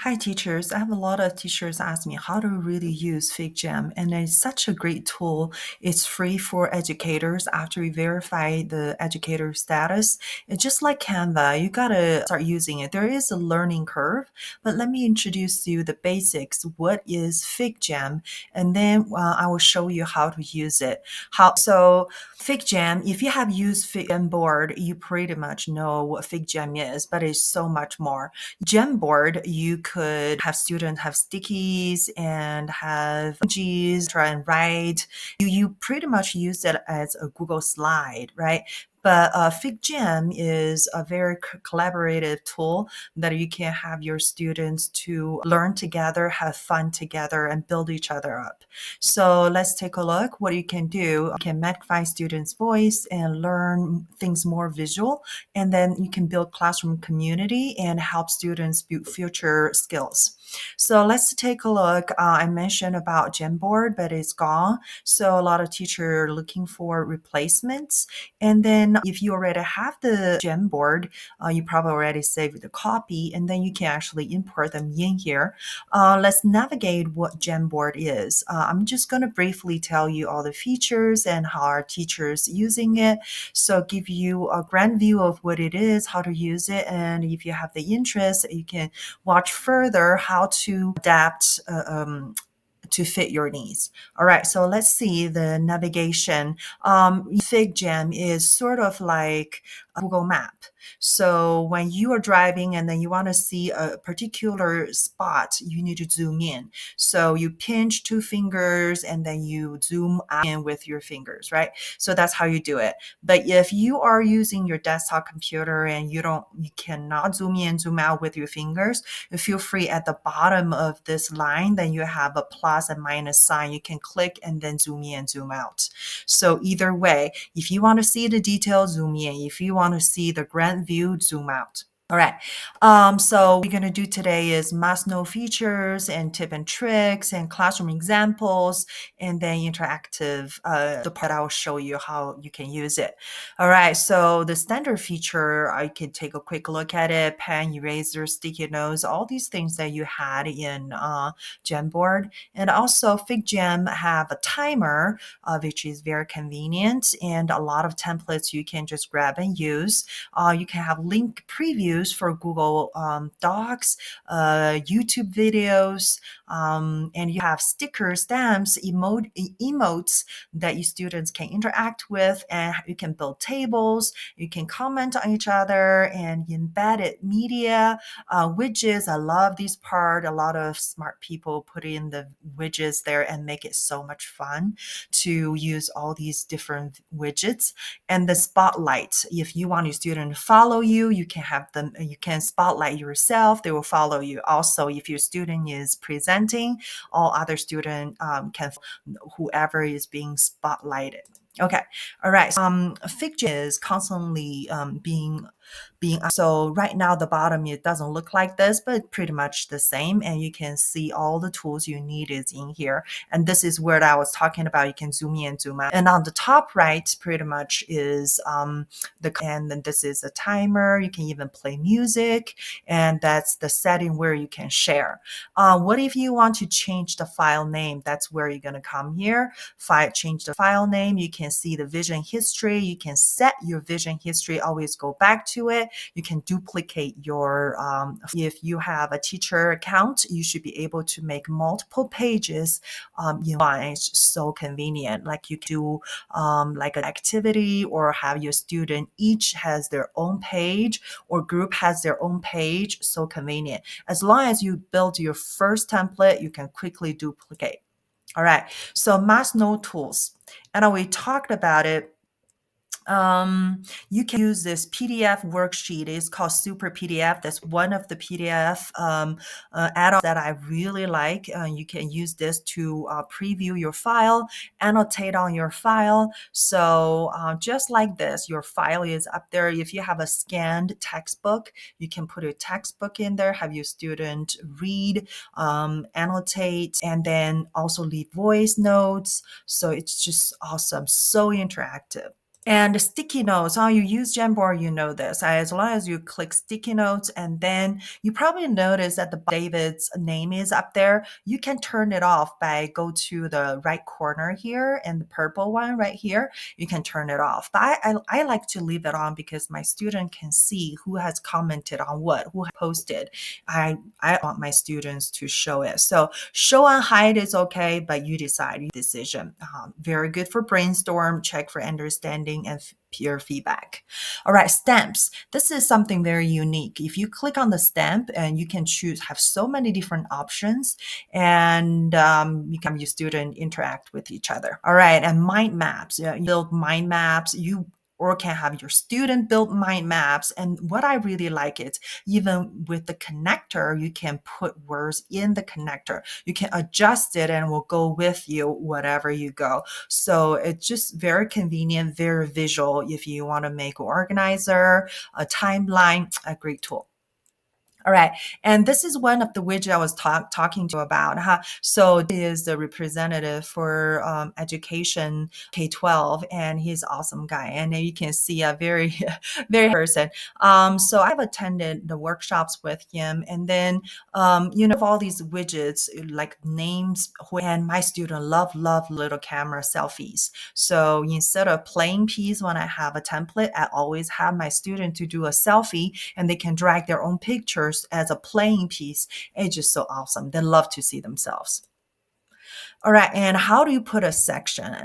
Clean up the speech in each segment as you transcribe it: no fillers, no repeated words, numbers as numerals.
Hi, teachers. I have a lot of teachers ask me how to really use FigJam, and it's such a great tool. It's free for educators after you verify the educator status. It's just like Canva. You gotta start using it. There is a learning curve, but let me introduce you the basics. What is FigJam? And then I will show you how to use it. FigJam, if you have used Jamboard, you pretty much know what FigJam is, but it's so much more. Jamboard, you could have students have stickies and have emojis, try and write. You pretty much use it as a Google slide, right? But FigJam is a very collaborative tool that you can have your students to learn together, have fun together, and build each other up. So let's take a look. What you can do, you can magnify students' voice and learn things more visual, and then you can build classroom community and help students build future skills. So let's take a look. I mentioned about Jamboard, but it's gone. So a lot of teachers are looking for replacements. And then if you already have the Jamboard, you probably already saved the copy, and then you can actually import them in here. Let's navigate what Jamboard is. I'm just going to briefly tell you all the features and how our teachers using it. So give you a grand view of what it is, how to use it, and if you have the interest, you can watch further how to adapt to fit your needs. All right, so let's see the navigation. FigJam is sort of like a Google Map. So when you are driving and then you want to see a particular spot, you need to zoom in. So you pinch two fingers and then you zoom in with your fingers, right? So that's how you do it. But if you are using your desktop computer and you cannot zoom in, zoom out with your fingers, feel free at the bottom of this line, then you have a plus and minus sign. You can click and then zoom in, zoom out. So either way, if you want to see the details, zoom in. If you want to see the grand view, zoom out. All right. So what we're going to do today is must-know features and tip and tricks and classroom examples, and then interactive, the part I will show you how you can use it. All right. So the standard feature, I can take a quick look at it, pen, eraser, sticky notes, all these things that you had in Jamboard. And also FigJam have a timer, which is very convenient, and a lot of templates you can just grab and use. You can have link previews for Google Docs, YouTube videos, and you have stickers, stamps, emotes that your students can interact with, and you can build tables, you can comment on each other, and embedded media, widgets. I love this part. A lot of smart people put in the widgets there and make it so much fun to use all these different widgets. And the spotlight, if you want your student to follow you, you can have them, you can spotlight yourself, they will follow you. Also, if your student is presenting, all other student can, whoever is being spotlighted. Okay, all right. FigJam is constantly being so right now the bottom, it doesn't look like this, but pretty much the same, and you can see all the tools you need is in here. And this is where I was talking about. You can zoom in, zoom out, and on the top right pretty much is and then this is a timer. You can even play music, and that's the setting where you can share. What if you want to change the file name? That's where you're going to come here, change the file name. You can see the vision history. You can set your vision history, always go back to it. You can duplicate your, if you have a teacher account, you should be able to make multiple pages in one. It's so convenient. Like you do like an activity, or have your student each has their own page, or group has their own page. So convenient. As long as you build your first template, you can quickly duplicate. All right. So must-know tools. And we talked about it. You can use this PDF worksheet. It's called Super PDF. That's one of the PDF add-ons that I really like. You can use this to preview your file, annotate on your file. So just like this, your file is up there. If you have a scanned textbook, you can put a textbook in there, have your student read, annotate, and then also leave voice notes. So it's just awesome, so interactive. And the sticky notes, how you use Jamboard, you know this. As long as you click sticky notes, and then you probably notice that the David's name is up there. You can turn it off by go to the right corner here and the purple one right here. You can turn it off. But I like to leave it on because my student can see who has commented on what, who posted. I want my students to show it. So show and hide is okay, but you decide, your decision. Very good for brainstorm, check for understanding, and peer feedback. All right, stamps. This is something very unique. If you click on the stamp, and you can choose, have so many different options, and you can have your student interact with each other. All right, and mind maps. Yeah, you build mind maps. You or can have your student build mind maps. And what I really like is, even with the connector, you can put words in the connector. You can adjust it and it will go with you wherever you go. So it's just very convenient, very visual if you want to make an organizer, a timeline, a great tool. All right. And this is one of the widget I was talking to you about. So this is the representative for education K-12, and he's an awesome guy. And then you can see a very, very person. So I've attended the workshops with him. And then, all these widgets like names, and my student love little camera selfies. So instead of playing piece, when I have a template, I always have my student to do a selfie, and they can drag their own pictures as a playing piece. It's just so awesome. They love to see themselves. All right, and how do you put a section?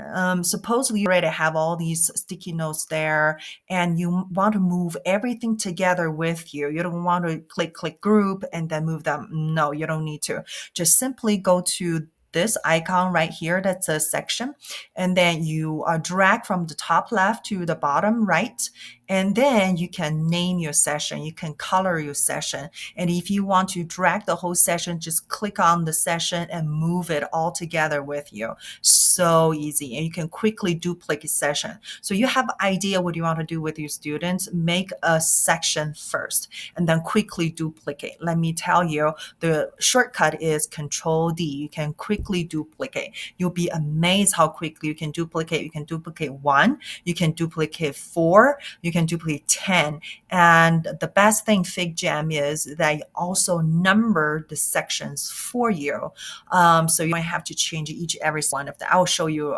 Supposedly you already have all these sticky notes there, and you want to move everything together with you. You don't want to click group and then move them. No, you don't need to. Just simply go to this icon right here, that's a section, and then you drag from the top left to the bottom right, and then you can name your session, you can color your session, and if you want to drag the whole session, just click on the session and move it all together with you. So easy, and you can quickly duplicate session. So you have idea what you want to do with your students, make a section first and then quickly duplicate. Let me tell you, the shortcut is Control D. You can quickly duplicate. You'll be amazed how quickly you can duplicate. You can duplicate 1, you can duplicate 4, you can duplicate 10. And the best thing FigJam is that you also number the sections for you. So you might have to change each every one of them. I'll show you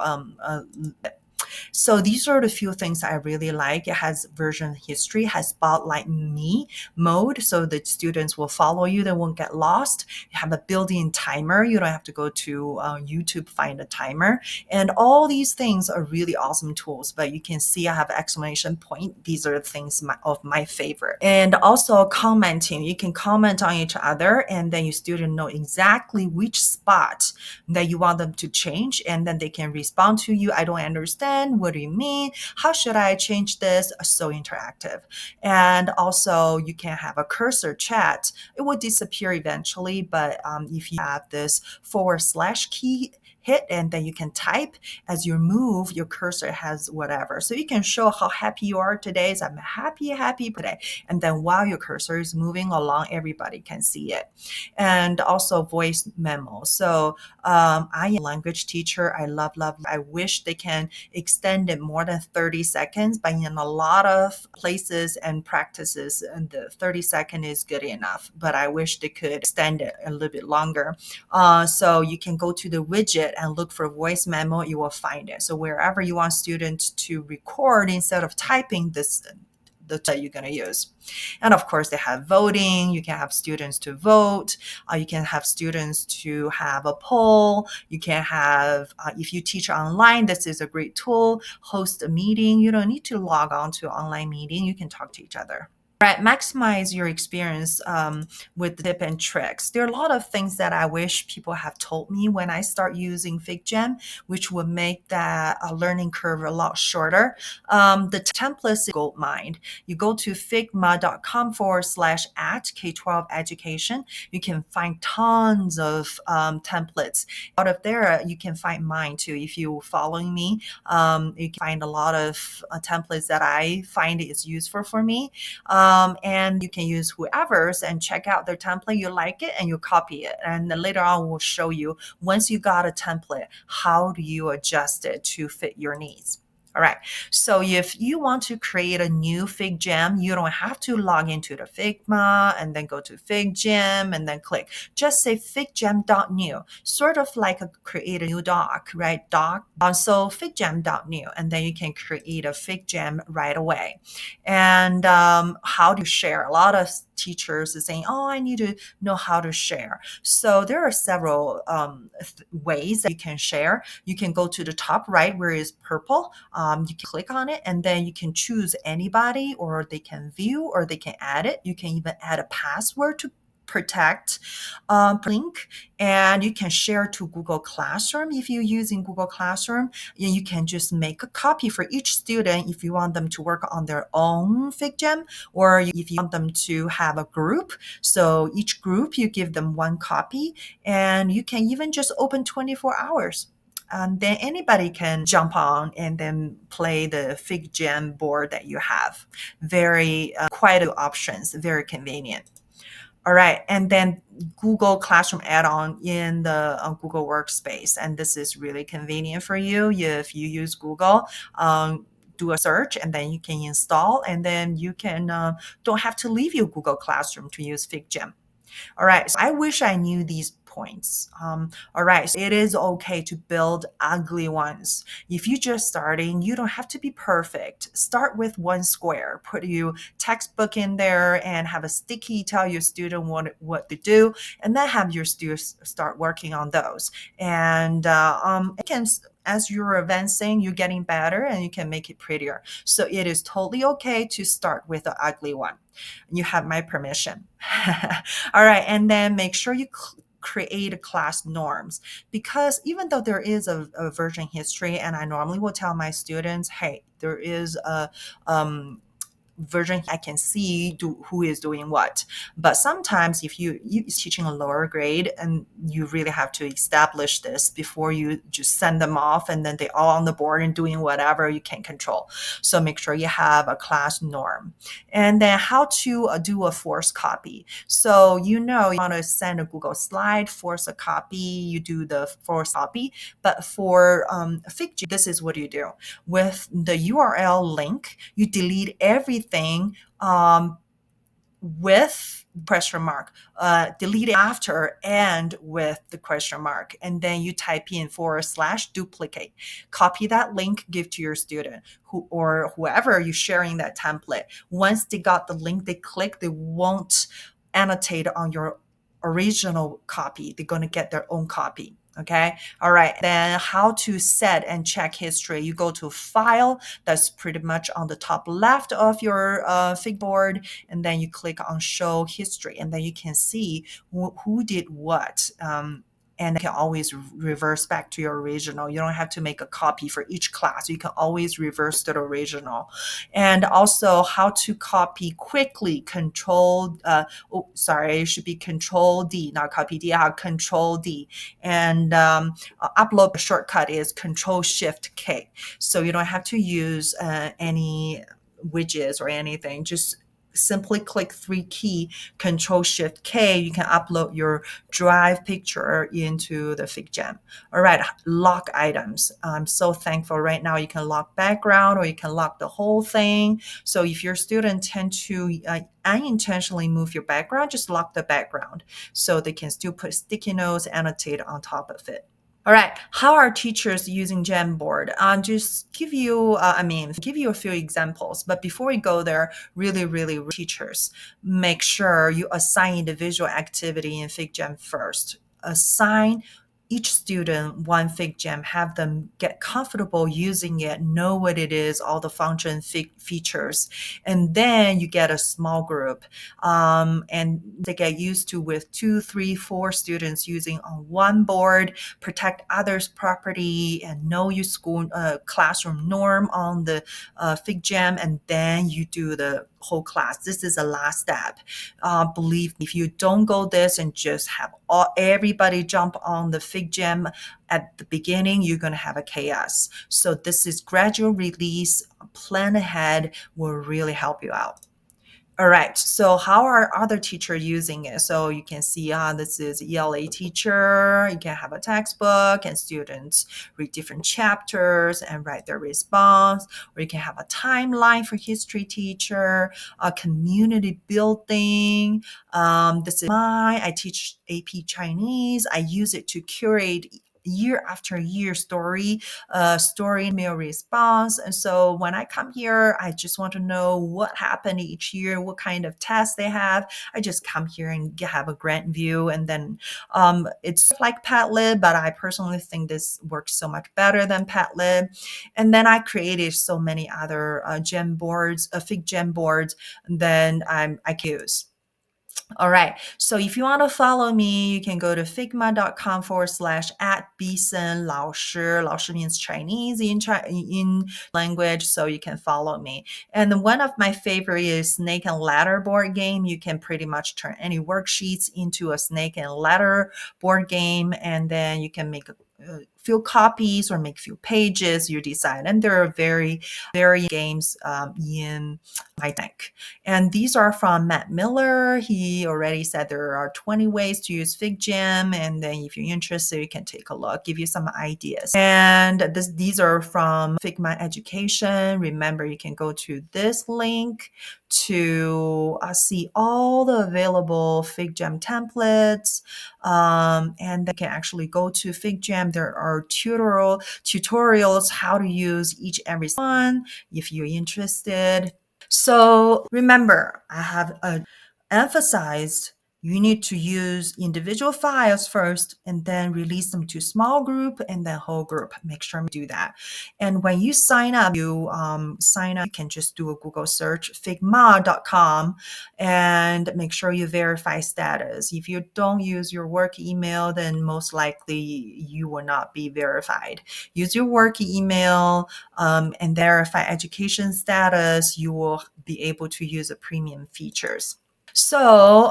so these are the few things I really like. It has version history, has spotlight me mode, so the students will follow you, they won't get lost. You have a built-in timer. You don't have to go to YouTube, find a timer. And all these things are really awesome tools, but you can see I have exclamation point. These are things of my favorite. And also commenting. You can comment on each other, and then your student know exactly which spot that you want them to change, and then they can respond to you. I don't understand. What do you mean? How should I change this? So interactive. And also you can have a cursor chat. It will disappear eventually, but if you have this / key hit, and then you can type as you move, your cursor has whatever. So you can show how happy you are today. So I'm happy today. And then while your cursor is moving along, everybody can see it. And also voice memo. So I am a language teacher. I love. I wish they can extend it more than 30 seconds, but in a lot of places and practices, and the 30-second is good enough. But I wish they could extend it a little bit longer. So you can go to the widget and look for voice memo. You will find it. So wherever you want students to record, instead of typing this, that you're going to use. And of course, they have voting. You can have students to vote. You can have students to have a poll. You can have, if you teach online, this is a great tool. Host a meeting. You don't need to log on to an online meeting. You can talk to each other. Right, maximize your experience with the tip and tricks. There are a lot of things that I wish people have told me when I start using FigJam, which would make that learning curve a lot shorter. The template is goldmine. You go to figma.com /@ K-12 education. You can find tons of templates. Out of there, you can find mine too. If you're following me, you can find a lot of templates that I find is useful for me. And you can use whoever's and check out their template. You like it and you copy it. And then later on, we'll show you, once you got a template, how do you adjust it to fit your needs. All right. So if you want to create a new FigJam, you don't have to log into the Figma and then go to FigJam and then click. Just say figjam.new, sort of like create a new doc, right? So figjam.new, and then you can create a FigJam right away. And how to share? A lot of teachers are saying, oh, I need to know how to share. So there are several ways that you can share. You can go to the top right where it's purple. You can click on it and then you can choose anybody, or they can view, or they can add it. You can even add a password to protect link, and you can share to Google Classroom. If you're using Google Classroom, you can just make a copy for each student if you want them to work on their own FigJam, or if you want them to have a group. So each group, you give them one copy, and you can even just open 24 hours. Then anybody can jump on and then play the FigJam board that you have. Very quite a options, very convenient. All right, and then Google Classroom add-on in the Google Workspace, and this is really convenient for you if you use Google. Do a search and then you can install, and then you can don't have to leave your Google Classroom to use FigJam. All right. So I wish I knew these points. All right. So it is okay to build ugly ones. If you're just starting, you don't have to be perfect. Start with one square, put your textbook in there and have a sticky, tell your student what to do, and then have your students start working on those. And it can, as you're advancing, you're getting better and you can make it prettier. So it is totally okay to start with an ugly one. You have my permission. All right. And then make sure you create class norms, because even though there is a version history, and I normally will tell my students, hey, there is a version, I can see who is doing what. But sometimes if you teaching a lower grade, and you really have to establish this before you just send them off and then they all on the board and doing whatever you can control. So make sure you have a class norm. And then how to do a force copy. So you want to send a Google slide, force a copy, you do the force copy. But for FigJam, this is what you do. With the URL link, you delete everything with question mark, delete it after and with the question mark, and then you type in / duplicate, copy that link, give to your student or whoever you're sharing that template. Once they got the link, they click, they won't annotate on your original copy. They're going to get their own copy. Okay. All right. Then how to set and check history. You go to File. That's pretty much on the top left of your Figboard. And then you click on Show History. And then you can see who did what. And you can always reverse back to your original. You don't have to make a copy for each class. You can always reverse to the original. And also how to copy quickly. It should be Control D, not copy D, Control D. And upload shortcut is Control Shift K. So you don't have to use any widgets or anything. Just simply click 3 key, Control Shift K. You can upload your Drive picture into the FigJam. All right, lock items. I'm so thankful right now you can lock background, or you can lock the whole thing. So if your student tend to unintentionally move your background, just lock the background so they can still put sticky notes, annotate on top of it. All right, how are teachers using Jamboard? Just give you a few examples. But before we go there, really, teachers, make sure you assign individual activity in FigJam first. Assign each student one FigJam, have them get comfortable using it, know what it is, all the function features, and then you get a small group, and they get used to with 2, 3, 4 students using on one board, protect others' property, and know your school classroom norm on the FigJam, and then you do the whole class. This is the last step. Believe me, if you don't go this and just have everybody jump on the FigJam at the beginning, you're going to have a chaos. So this is gradual release, plan ahead will really help you out. All right. So how are other teachers using it? So you can see this is ELA teacher. You can have a textbook and students read different chapters and write their response. Or you can have a timeline for history teacher, a community building. This is I teach AP Chinese. I use it to curate year after year story mail response. And so when I come here, I just want to know what happened each year, what kind of tests they have. I just come here and have a grant view. And then it's like Padlet, but I personally think this works so much better than Padlet. And then I created so many other Jamboards, FigJam boards, and then I can use. All right. So if you want to follow me, you can go to figma.com/@Bison 老师. 老师 means Chinese in language, so you can follow me. And one of my favorite is snake and ladder board game. You can pretty much turn any worksheets into a snake and ladder board game, and then you can make few copies or make few pages, you decide. And there are very games in my deck. And these are from Matt Miller. He already said there are 20 ways to use FigJam. And then if you're interested, you can take a look, give you some ideas. And these are from Figma Education. Remember, you can go to this link to see all the available FigJam templates. And they can actually go to FigJam. There are tutorials how to use each every one if you're interested. So remember, I have emphasized you need to use individual files first and then release them to small group and then whole group. Make sure you do that. And when you sign up, you can just do a Google search, figma.com, and make sure you verify status. If you don't use your work email, then most likely you will not be verified. Use your work email and verify education status. You will be able to use the premium features. So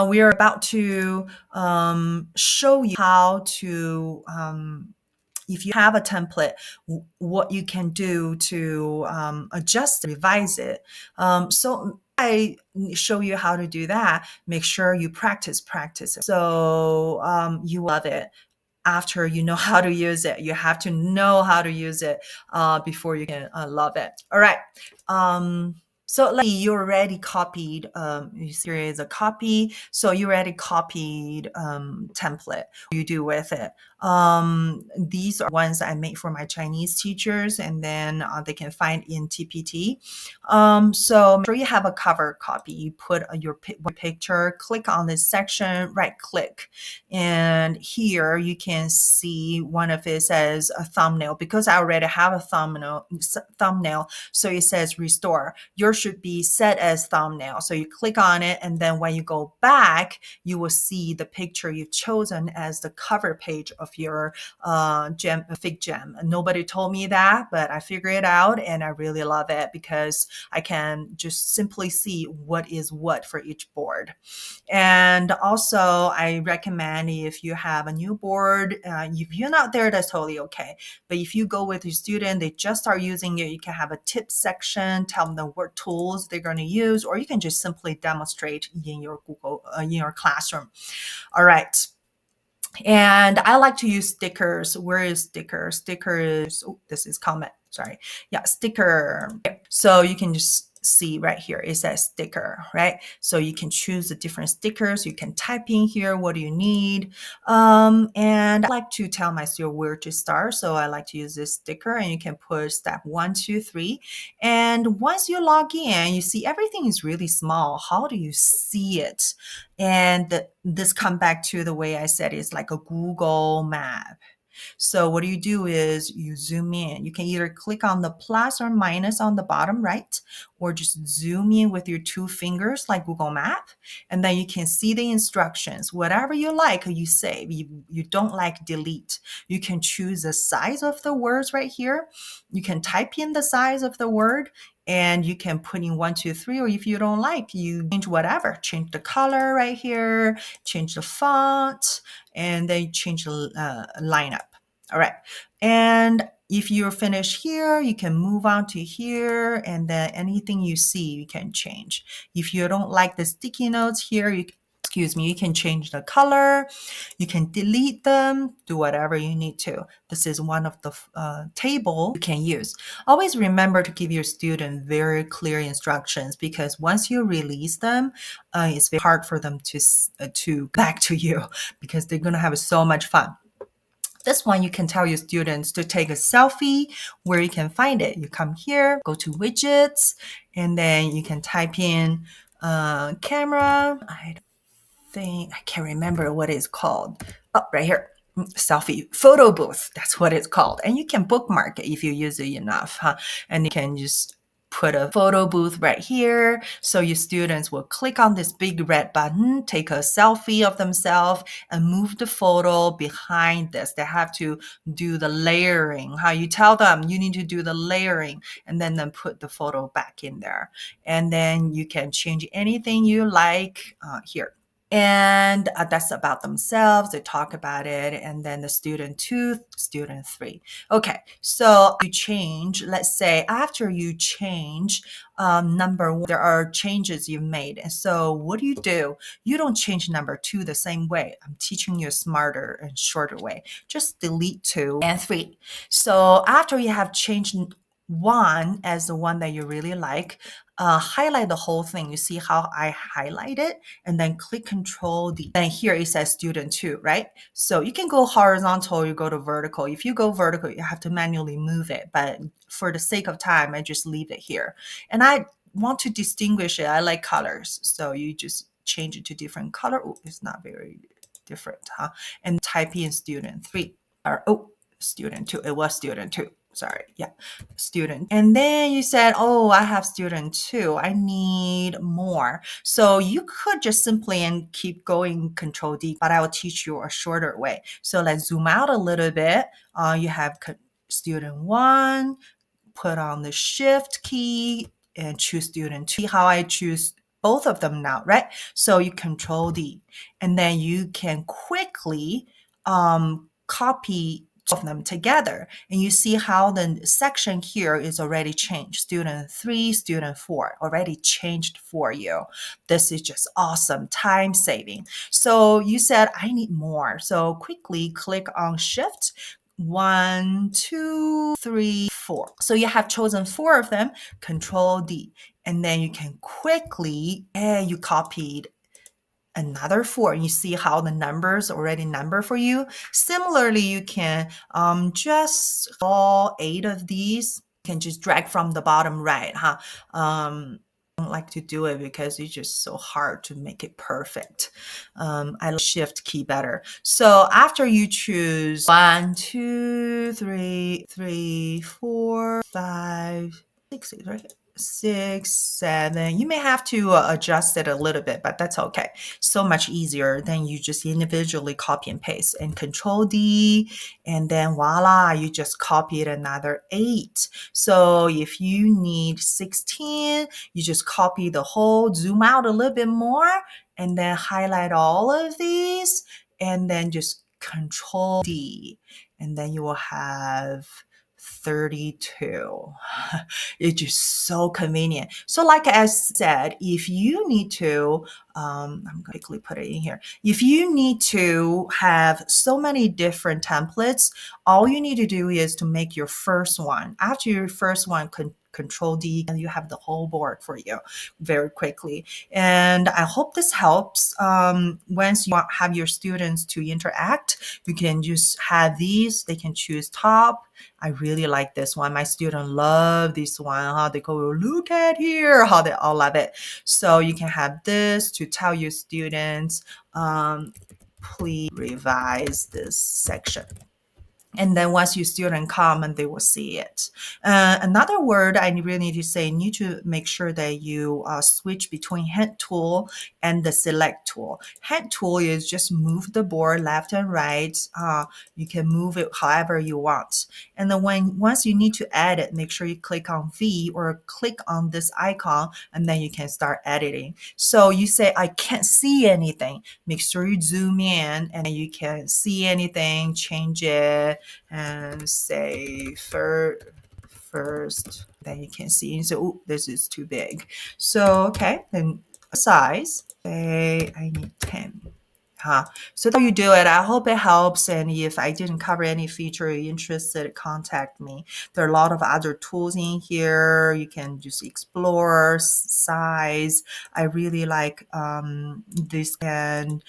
we are about to show you how to, if you have a template, what you can do to adjust, revise it. So I show you how to do that. Make sure you practice it. So you love it. After you know how to use it, you have to know how to use it before you can love it. All right. So let's see, you already copied, here is a copy. So you already copied template. What do you do with it? These are ones I made for my Chinese teachers, and then they can find in TPT. So make sure you have a cover copy. You put your picture, click on this section, right click. And here you can see one of it says a thumbnail. Because I already have a thumbnail, so it says restore. Yours should be set as thumbnail. So you click on it, and then when you go back, you will see the picture you've chosen as the cover page of your FigJam. Nobody told me that, but I figured it out, and I really love it because I can just simply see what is what for each board. And also, I recommend if you have a new board, if you're not there, that's totally okay. But if you go with your student, they just start using it, you can have a tips section, tell them what tools they're going to use, or you can just simply demonstrate in your in your classroom. All right. And I like to use stickers. Where is sticker? Stickers. Oh, this is comment. Sorry. Yeah, sticker. So you can just see right here, it says sticker, right? So you can choose the different stickers. You can type in here, what do you need? And I like to tell my student where to start. So I like to use this sticker, and you can put step 1, 2, 3. And once you log in, you see everything is really small. How do you see it? And this come back to the way I said, it's like a Google map. So what you do is you zoom in. You can either click on the plus or minus on the bottom right, or just zoom in with your 2 fingers like Google Map, and then you can see the instructions. Whatever you like, you save. You don't like delete. You can choose the size of the words right here. You can type in the size of the word, and you can put in 1, 2, 3, or if you don't like, you change whatever. Change the color right here, change the font, and then change the lineup. All right. And If you're finished here, you can move on to here, and then anything you see, you can change. If you don't like the sticky notes here, you can change the color, you can delete them, do whatever you need to. This is one of the table you can use. Always remember to give your student very clear instructions, because once you release them, it's very hard for them to back to you, because they're going to have so much fun. This one, you can tell your students to take a selfie. Where you can find it, you come here, go to widgets, and then you can type in camera. I can't remember what it's called. Oh, right here. Selfie photo booth. That's what it's called. And you can bookmark it if you use it enough, huh? And you can just put a photo booth right here. So your students will click on this big red button, take a selfie of themselves, and move the photo behind this. They have to do the layering. How you tell them you need to do the layering, and then put the photo back in there. And then you can change anything you like here. And that's about themselves. They talk about it. And then the student 2, student 3. Okay, so you change, let's say after you change number 1, there are changes you've made. And so what do? You don't change number 2 the same way. I'm teaching you a smarter and shorter way. Just delete 2 and 3. So after you have changed 1 as the one that you really like, highlight the whole thing. You see how I highlight it, and then click Control D. And here it says student 2, right? So you can go horizontal, you go to vertical. If you go vertical, you have to manually move it. But for the sake of time, I just leave it here. And I want to distinguish it. I like colors. So you just change it to different color. Oh, it's not very different, huh? And type in student 3. Or, student 2. It was student 2. Sorry, yeah, student. And then you said, oh, I have student 2. I need more. So you could just simply and keep going Control D, but I will teach you a shorter way. So let's zoom out a little bit. You have student 1, put on the Shift key and choose student 2. See how I choose both of them now, right? So you Control D, and then you can quickly copy of them together, and you see how the section here is already changed. Student 3, student 4 already changed for you. This is just awesome, time saving. So you said I need more, so quickly click on Shift. 1, 2, 3, 4. So you have chosen 4 of them. Control D, and then you can quickly, you copied another 4, and you see how the numbers already number for you. Similarly, you can just all 8 of these, you can just drag from the bottom right, huh? I don't like to do it because it's just so hard to make it perfect. I like Shift key better. So after you choose 1, 2, 3, 4, 5, 6, right? 6, 7. You may have to adjust it a little bit, but that's okay. So much easier than you just individually copy and paste. And Control D, and then voila, you just copied another 8. So if you need 16, you just copy the whole, zoom out a little bit more, and then highlight all of these, and then just Control D, and then you will have 32. It's just so convenient. So like I said, if you need to, I'm going to quickly put it in here. If you need to have so many different templates, all you need to do is to make your first one. After your first one, Control D, and you have the whole board for you very quickly. And I hope this helps. Once you have your students to interact, you can just have these. They can choose top. I really like this one. My students love this one. How they go, look at here, how they all love it. So you can have this to tell your students, please revise this section. And then once your student come, and they will see it. Another word I really need to say, need to make sure that you switch between hand tool and the select tool. Hand tool is just move the board left and right. You can move it however you want. And then once you need to edit, make sure you click on V or click on this icon, and then you can start editing. So you say, I can't see anything. Make sure you zoom in, and you can see anything, change it, and say first, then you can see. So, oh, this is too big. So, okay, then size, say I need 10. So that's how you do it. I hope it helps. And if I didn't cover any feature you're interested, contact me. There are a lot of other tools in here. You can just explore size. I really like this. And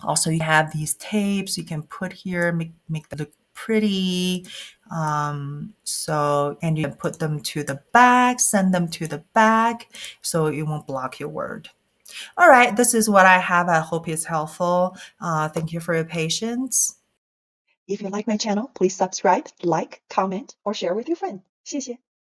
also you have these tapes you can put here, make them look pretty. And you can put them to the back, send them to the back, so it won't block your word. All right, this is what I have. I hope it's helpful. Thank you for your patience. If you like my channel, please subscribe, like, comment, or share with your friend. 谢谢。